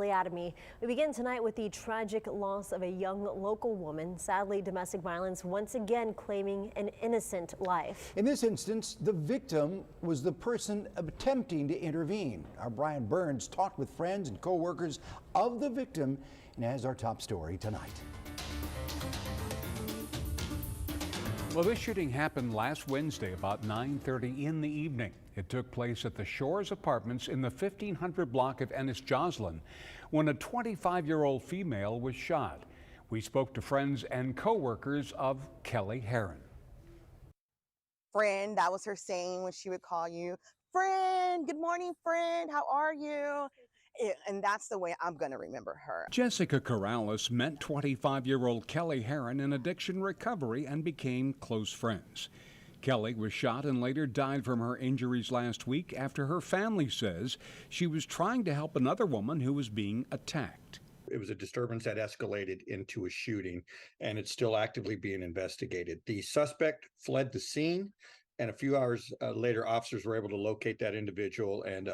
Academy. We begin tonight with the tragic loss of a young local woman. Sadly, domestic violence once again claiming an innocent life. In this instance, the victim was the person attempting to intervene. Our Brian Burns talked with friends and co-workers of the victim and has our top story tonight. Well, this shooting happened last Wednesday about 9:30 in the evening. It took place at the Shores Apartments in the 1500 block of Ennis Joslin when a 25-year-old female was shot. We spoke to friends and co-workers of Kellie Herrin. Friend, that was her saying when she would call you, friend, good morning, friend, how are you? And that's the way I'm going to remember her. Jessica Corrales met 25-year-old Kellie Herrin in addiction recovery and became close friends. Kellie was shot and later died from her injuries last week after her family says she was trying to help another woman who was being attacked. It was a disturbance that escalated into a shooting, and it's still actively being investigated. The suspect fled the scene, and a few hours later, officers were able to locate that individual and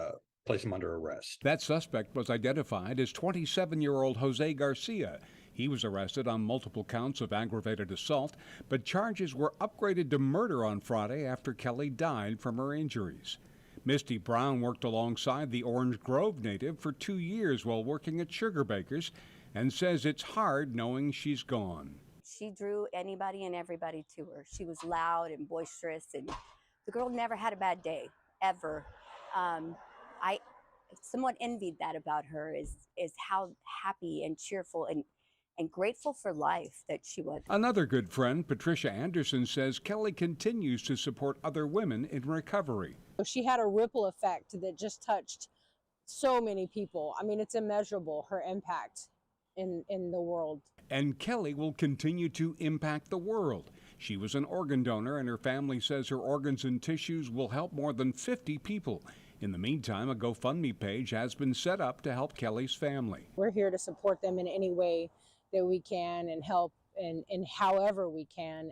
place him under arrest. That suspect was identified as 27-year-old Jose Garcia. He was arrested on multiple counts of aggravated assault, but charges were upgraded to murder on Friday after Kellie died from her injuries. Misty Brown worked alongside the Orange Grove native for 2 years while working at Sugarbakers and says it's hard knowing she's gone. She drew anybody and everybody to her. She was loud and boisterous, and the girl never had a bad day, ever. I somewhat envied that about her, is how happy and cheerful and grateful for life that she was. Another good friend, Patricia Anderson, says Kellie continues to support other women in recovery. She had a ripple effect that just touched so many people. I mean, it's immeasurable, her impact in the world. And Kellie will continue to impact the world. She was an organ donor, and her family says her organs and tissues will help more than 50 people. In the meantime, a GoFundMe page has been set up to help Kellie's family. We're here to support them in any way that we can and help in however we can.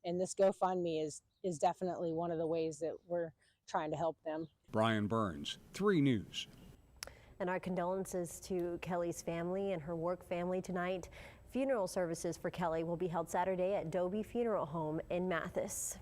And this GoFundMe is definitely one of the ways that we're trying to help them. Brian Burns, 3 News. And our condolences to Kellie's family and her work family tonight. Funeral services for Kellie will be held Saturday at Dobie Funeral Home in Mathis.